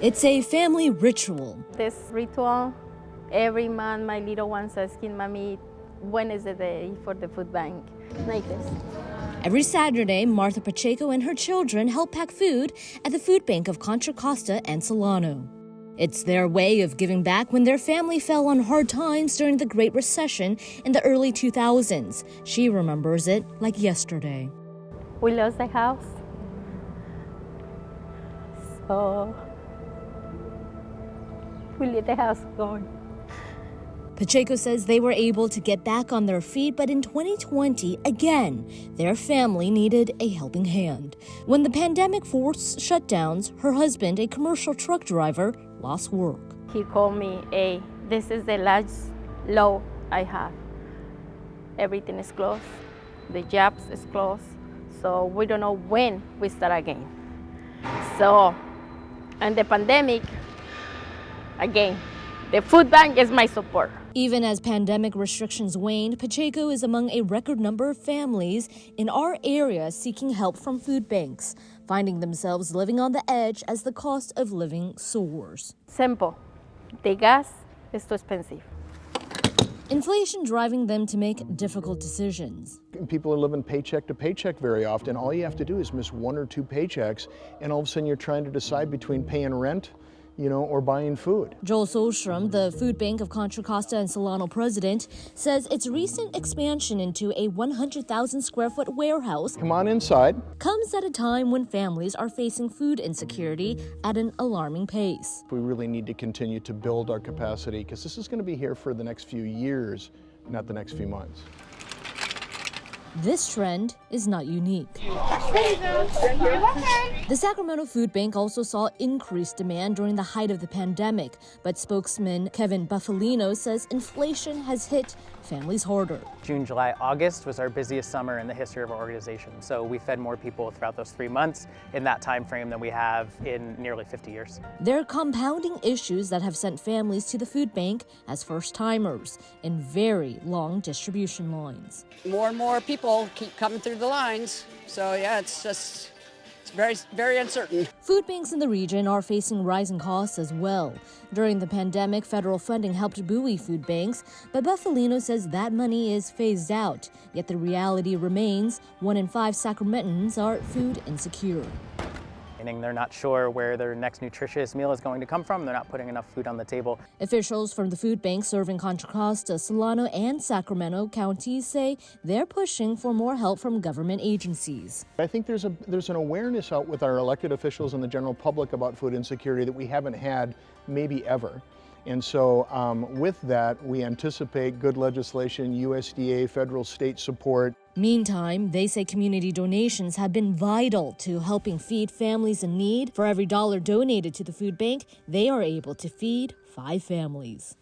It's a family ritual. This ritual, every month my little one's asking, Mommy, when is the day for the food bank? Like this. Every Saturday, Martha Pacheco and her children help pack food at the food bank of Contra Costa and Solano. It's their way of giving back when their family fell on hard times during the Great Recession in the early 2000s. She remembers it like yesterday. We lost the house. So we let the house go. Pacheco says they were able to get back on their feet, but in 2020, again, their family needed a helping hand. When the pandemic forced shutdowns, her husband, a commercial truck driver, lost work. He called me, hey, this is the last load I have. Everything is closed. The jobs is closed. So we don't know when we start again. So, and the pandemic, again, the food bank is my support. Even as pandemic restrictions waned, Pacheco is among a record number of families in our area seeking help from food banks, finding themselves living on the edge as the cost of living soars. Simple. The gas is too expensive. Inflation driving them to make difficult decisions. People are living paycheck to paycheck very often. All you have to do is miss one or two paychecks, and all of a sudden you're trying to decide between paying rent, or buying food. Joel Solstrom, the food bank of Contra Costa and Solano president, says its recent expansion into a 100,000 square foot warehouse Come on inside. Comes at a time when families are facing food insecurity at an alarming pace. We really need to continue to build our capacity because this is going to be here for the next few years, not the next few months. This trend is not unique. The Sacramento Food Bank also saw increased demand during the height of the pandemic, but spokesman Kevin Buffalino says inflation has hit families harder. June, July, August was our busiest summer in the history of our organization. So we fed more people throughout those 3 months in that time frame than we have in nearly 50 years. There are compounding issues that have sent families to the food bank as first-timers in very long distribution lines. More and more people keep coming through the lines. So yeah, it's very, very uncertain. Food banks in the region are facing rising costs as well. During the pandemic, federal funding helped buoy food banks, but Buffalino says that money is phased out. Yet the reality remains 1 in 5 Sacramentans are food insecure. They're not sure where their next nutritious meal is going to come from. They're not putting enough food on the table. Officials from the food banks serving Contra Costa, Solano, and Sacramento counties say they're pushing for more help from government agencies. I think there's an awareness out with our elected officials and the general public about food insecurity that we haven't had maybe ever. And so with that, we anticipate good legislation, USDA, federal, state support. Meantime, they say community donations have been vital to helping feed families in need. For every dollar donated to the food bank, they are able to feed 5 families.